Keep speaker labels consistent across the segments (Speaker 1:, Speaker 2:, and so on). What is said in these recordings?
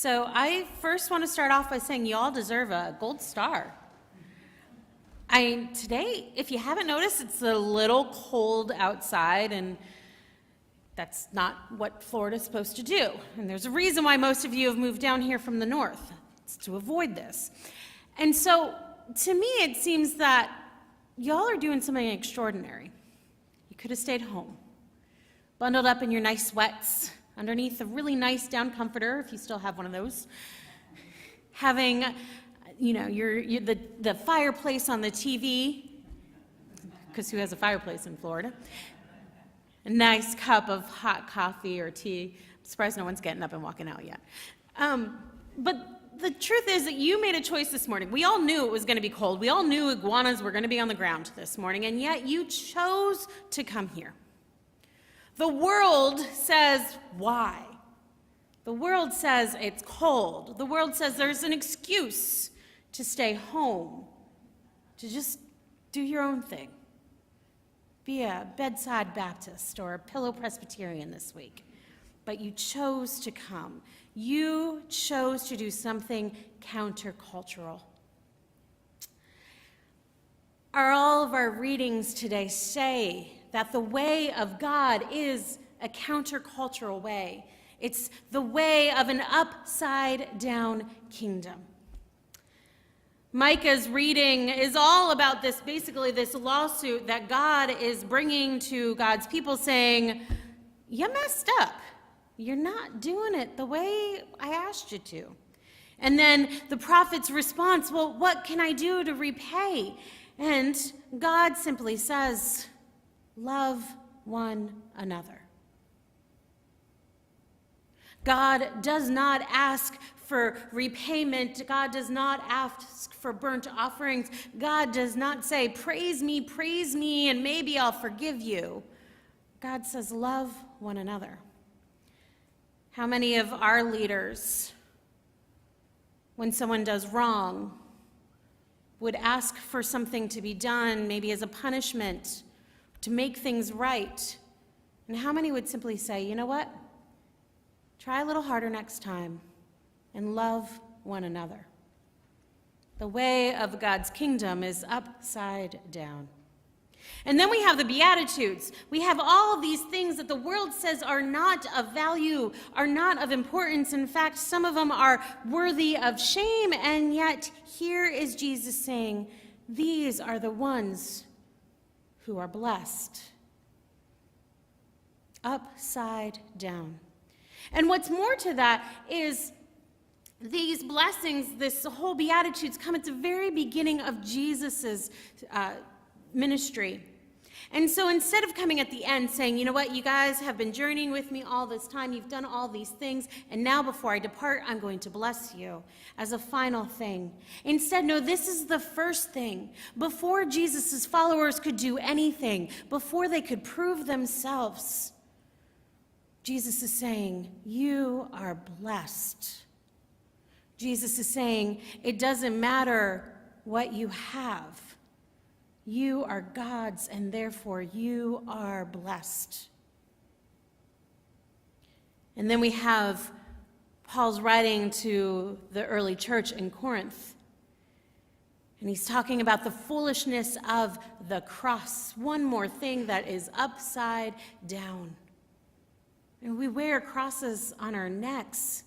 Speaker 1: So I first want to start off by saying you all deserve a gold star. Today, if you haven't noticed, it's a little cold outside, and that's not what Florida's supposed to do. And there's a reason why most of you have moved down here from the north. It's to avoid this. And so, to me, it seems that y'all are doing something extraordinary. You could have stayed home, bundled up in your nice sweats, underneath a really nice down comforter, if you still have one of those, having, the fireplace on the TV, because who has a fireplace in Florida? A nice cup of hot coffee or tea. I'm surprised no one's getting up and walking out yet. But the truth is that you made a choice this morning. We all knew it was going to be cold. We all knew iguanas were going to be on the ground this morning, and yet you chose to come here. The world says, why? The world says it's cold. The world says there's an excuse to stay home, to just do your own thing. Be a bedside Baptist or a pillow Presbyterian this week. But you chose to come. You chose to do something countercultural. All of our readings today say that the way of God is a countercultural way. It's the way of an upside-down kingdom. Micah's reading is all about this, basically this lawsuit that God is bringing to God's people saying, you messed up. You're not doing it the way I asked you to. And then the prophet's response, well, what can I do to repay? And God simply says, love one another. God does not ask for repayment. God does not ask for burnt offerings. God does not say, praise me, and maybe I'll forgive you. God says, love one another. How many of our leaders, when someone does wrong, would ask for something to be done, maybe as a punishment, to make things right? And how many would simply say, you know what? Try a little harder next time and love one another. The way of God's kingdom is upside down. And then we have the Beatitudes. We have all of these things that the world says are not of value, are not of importance. In fact, some of them are worthy of shame, and yet here is Jesus saying, these are the ones who are blessed. Upside down. And what's more to that is these blessings, this whole Beatitudes come at the very beginning of Jesus's ministry. And so instead of coming at the end saying, you know what, you guys have been journeying with me all this time, you've done all these things, and now before I depart, I'm going to bless you as a final thing. Instead, no, this is the first thing. Before Jesus' followers could do anything, before they could prove themselves, Jesus is saying, you are blessed. Jesus is saying, it doesn't matter what you have. You are God's, and therefore you are blessed. And then we have Paul's writing to the early church in Corinth. And he's talking about the foolishness of the cross. One more thing that is upside down. And we wear crosses on our necks,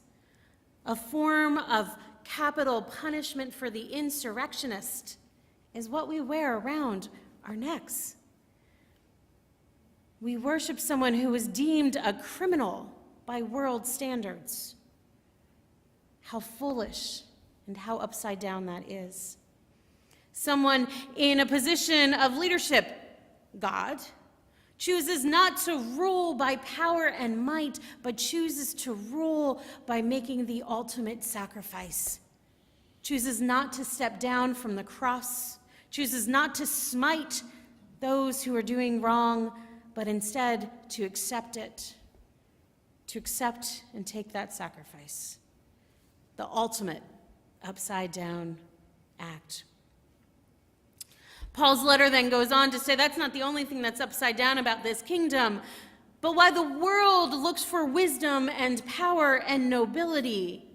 Speaker 1: a form of capital punishment for the insurrectionist is what we wear around our necks. We worship someone who was deemed a criminal by world standards. How foolish and how upside down that is. Someone in a position of leadership, God, chooses not to rule by power and might, but chooses to rule by making the ultimate sacrifice. Chooses not to step down from the cross, chooses not to smite those who are doing wrong, but instead to accept it, to accept and take that sacrifice. The ultimate upside down act. Paul's letter then goes on to say that's not the only thing that's upside down about this kingdom, but while the world looks for wisdom and power and nobility,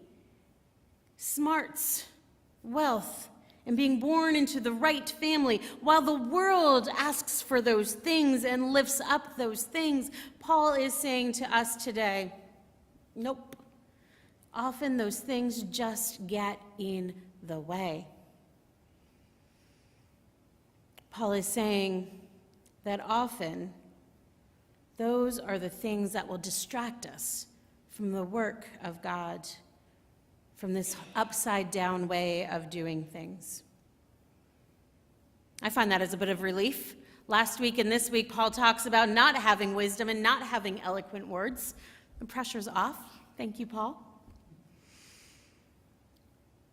Speaker 1: smarts, wealth, and being born into the right family, while the world asks for those things and lifts up those things, Paul is saying to us today, nope. Often those things just get in the way. Paul is saying that often those are the things that will distract us from the work of God, from this upside-down way of doing things. I find that as a bit of relief. Last week and this week, Paul talks about not having wisdom and not having eloquent words. The pressure's off. Thank you, Paul.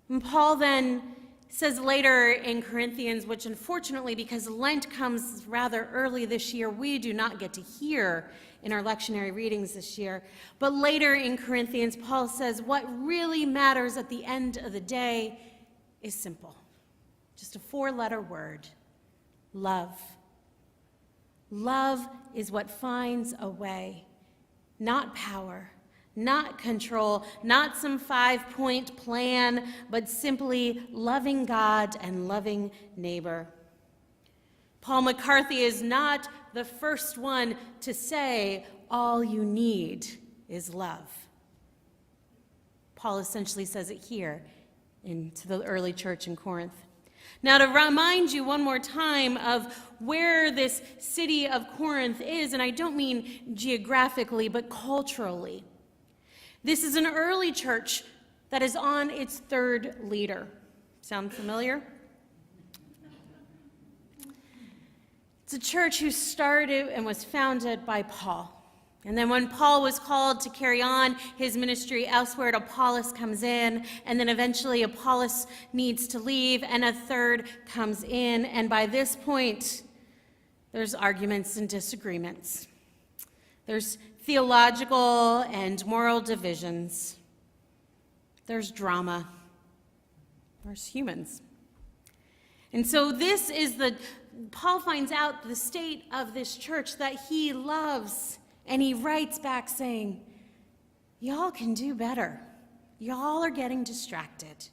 Speaker 1: And Paul then says later in Corinthians, which unfortunately, because Lent comes rather early this year, we do not get to hear in our lectionary readings this year. But later in Corinthians, Paul says what really matters at the end of the day is simple. Just a 4-letter word: love. Love is what finds a way, not power, not control, not some 5-point plan, but simply loving God and loving neighbor. Paul McCarthy is not the first one to say all you need is love. Paul essentially says it here to the early church in Corinth. Now, to remind you one more time of where this city of Corinth is, and I don't mean geographically, but culturally. This is an early church that is on its 3rd leader. Sound familiar? It's a church who started and was founded by Paul. And then when Paul was called to carry on his ministry elsewhere, Apollos comes in, and then eventually Apollos needs to leave, and a third comes in. And by this point, there's arguments and disagreements. There's theological and moral divisions. There's drama. There's humans. And so this is Paul finds out the state of this church that he loves, and he writes back saying, y'all can do better. Y'all are getting distracted.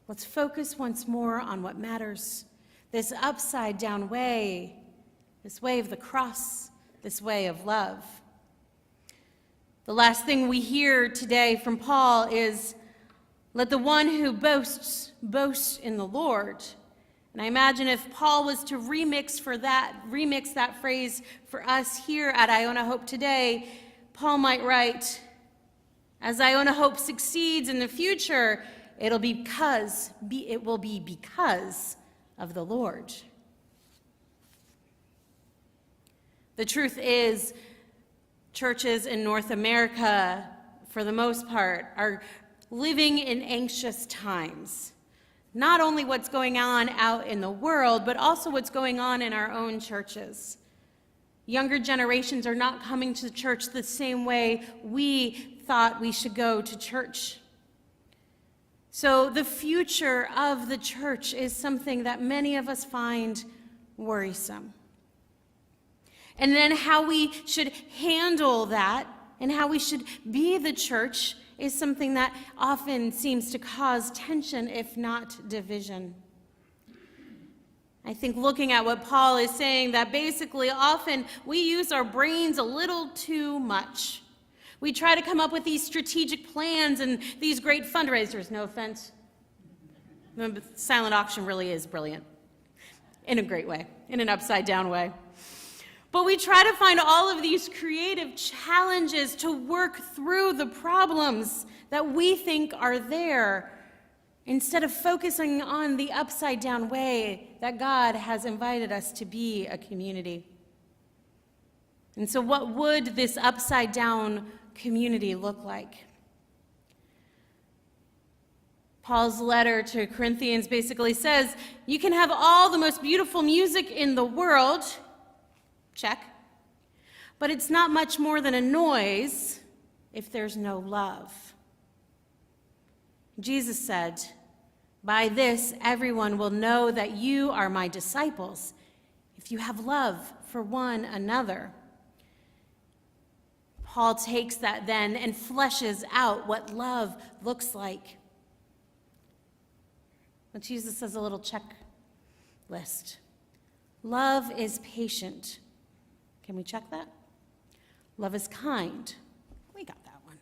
Speaker 1: Let's focus once more on what matters. This upside down way, this way of the cross, this way of love. The last thing we hear today from Paul is, let the one who boasts, boast in the Lord. And I imagine if Paul was to remix that phrase for us here at Iona Hope today, Paul might write, as Iona Hope succeeds in the future, it will be because of the Lord. The truth is, churches in North America, for the most part, are living in anxious times. Not only what's going on out in the world, but also what's going on in our own churches. Younger generations are not coming to church the same way we thought we should go to church. So the future of the church is something that many of us find worrisome. And then how we should handle that and how we should be the church is something that often seems to cause tension, if not division. I think looking at what Paul is saying, that basically often we use our brains a little too much. We try to come up with these strategic plans and these great fundraisers, no offense. The silent auction really is brilliant, in a great way, in an upside down way. But we try to find all of these creative challenges to work through the problems that we think are there, instead of focusing on the upside down way that God has invited us to be a community. And so what would this upside down community look like? Paul's letter to Corinthians basically says, you can have all the most beautiful music in the world, check, but it's not much more than a noise if there's no love. Jesus said, by this everyone will know that you are my disciples, if you have love for one another. Paul takes that then and fleshes out what love looks like. Let's use this as a little checklist. Love is patient. Can we check that? Love is kind. We got that one.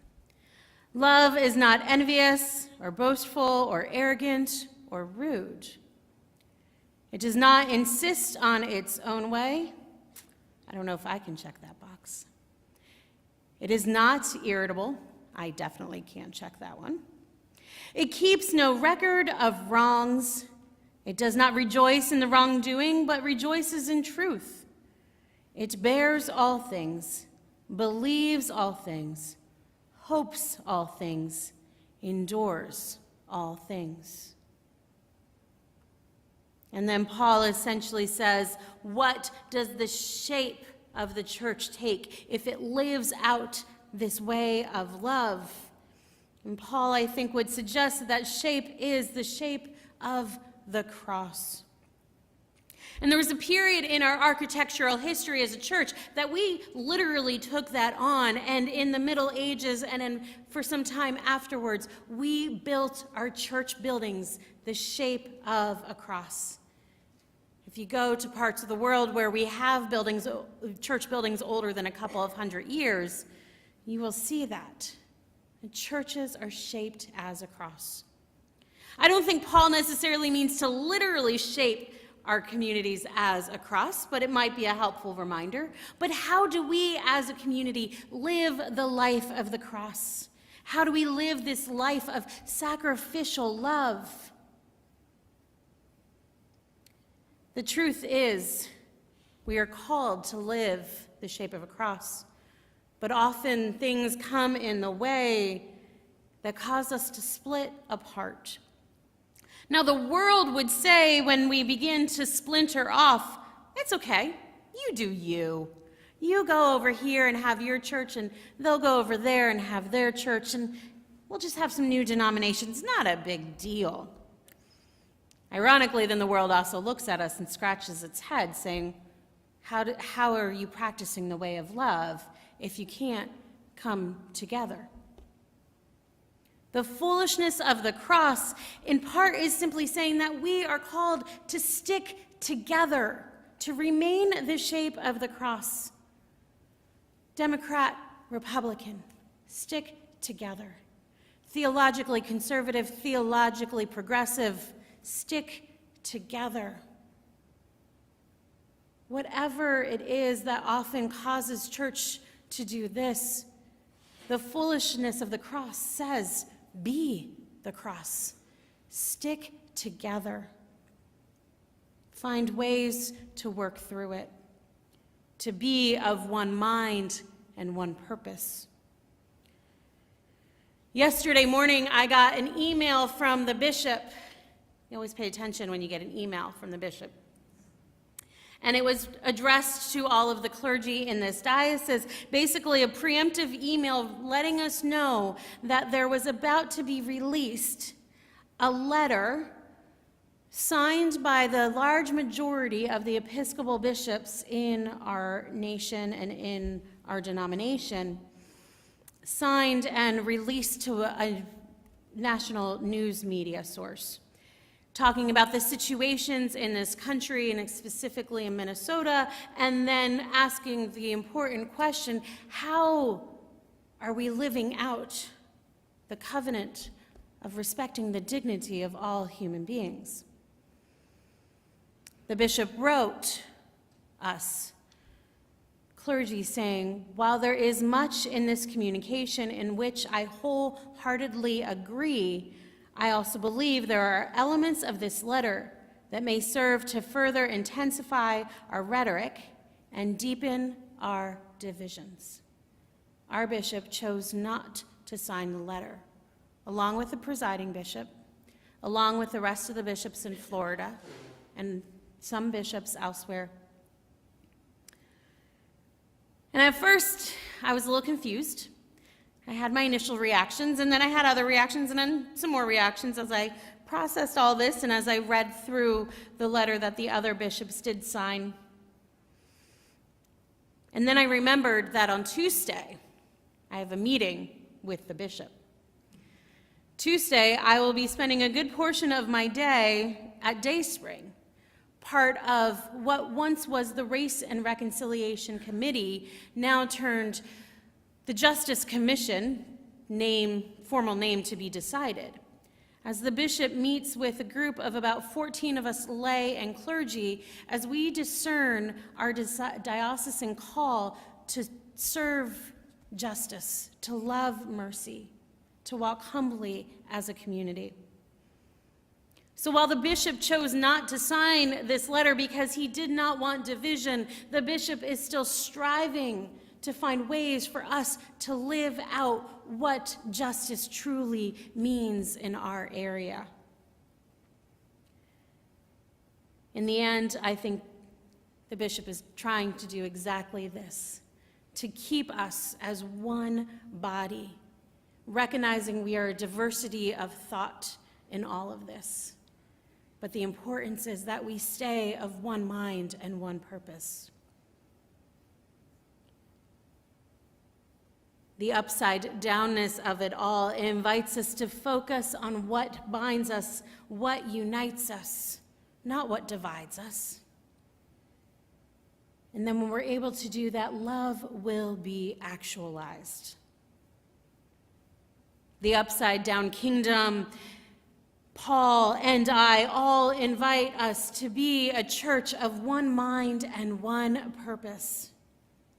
Speaker 1: Love is not envious or boastful or arrogant or rude. It does not insist on its own way. I don't know if I can check that box. It is not irritable. I definitely can't check that one. It keeps no record of wrongs. It does not rejoice in the wrongdoing, but rejoices in truth. It bears all things, believes all things, hopes all things, endures all things. And then Paul essentially says, what does the shape of the church take if it lives out this way of love? And Paul, I think, would suggest that that shape is the shape of the cross. And there was a period in our architectural history as a church that we literally took that on, and in the Middle Ages and for some time afterwards, we built our church buildings the shape of a cross. If you go to parts of the world where we have buildings, church buildings older than a couple of hundred years, you will see that. The churches are shaped as a cross. I don't think Paul necessarily means to literally shape our communities as a cross, but it might be a helpful reminder. But how do we as a community live the life of the cross? How do we live this life of sacrificial love? The truth is, we are called to live the shape of a cross, but often things come in the way that cause us to split apart. Now, the world would say when we begin to splinter off, it's okay, you do you. You go over here and have your church, and they'll go over there and have their church, and we'll just have some new denominations. Not a big deal. Ironically, then the world also looks at us and scratches its head, saying, how are you practicing the way of love if you can't come together? The foolishness of the cross, in part, is simply saying that we are called to stick together, to remain the shape of the cross. Democrat, Republican, stick together. Theologically conservative, theologically progressive, stick together. Whatever it is that often causes church to do this, the foolishness of the cross says, be the cross. Stick together. Find ways to work through it, to be of one mind and one purpose. Yesterday morning, I got an email from the bishop. You always pay attention when you get an email from the bishop. And it was addressed to all of the clergy in this diocese, basically a preemptive email letting us know that there was about to be released a letter signed by the large majority of the Episcopal bishops in our nation and in our denomination, signed and released to a national news media source, talking about the situations in this country and specifically in Minnesota, and then asking the important question, how are we living out the covenant of respecting the dignity of all human beings? The bishop wrote us, clergy, saying, while there is much in this communication in which I wholeheartedly agree, I also believe there are elements of this letter that may serve to further intensify our rhetoric and deepen our divisions. Our bishop chose not to sign the letter, along with the presiding bishop, along with the rest of the bishops in Florida and some bishops elsewhere. And at first, I was a little confused. I had my initial reactions, and then I had other reactions, and then some more reactions as I processed all this and as I read through the letter that the other bishops did sign. And then I remembered that on Tuesday, I have a meeting with the bishop. Tuesday, I will be spending a good portion of my day at Dayspring, part of what once was the Race and Reconciliation Committee, now turned the Justice Commission, formal name to be decided. As the bishop meets with a group of about 14 of us lay and clergy, as we discern our diocesan call to serve justice, to love mercy, to walk humbly as a community. So while the bishop chose not to sign this letter because he did not want division, the bishop is still striving to find ways for us to live out what justice truly means in our area. In the end, I think the bishop is trying to do exactly this, to keep us as one body, recognizing we are a diversity of thought in all of this. But the importance is that we stay of one mind and one purpose. The upside downness of it all invites us to focus on what binds us, what unites us, not what divides us. And then when we're able to do that, love will be actualized. The upside down kingdom, Paul and I all invite us to be a church of one mind and one purpose.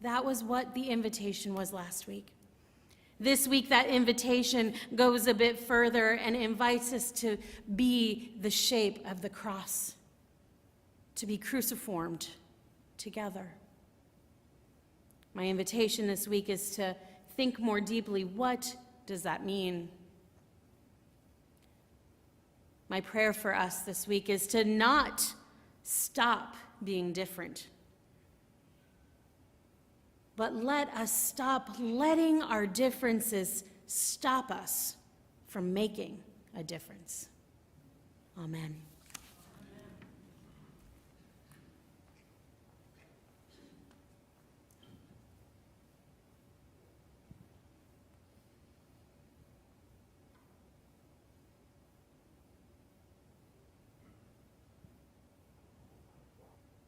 Speaker 1: That was what the invitation was last week. This week, that invitation goes a bit further and invites us to be the shape of the cross, to be cruciformed together. My invitation this week is to think more deeply, what does that mean? My prayer for us this week is to not stop being different, but let us stop letting our differences stop us from making a difference. Amen.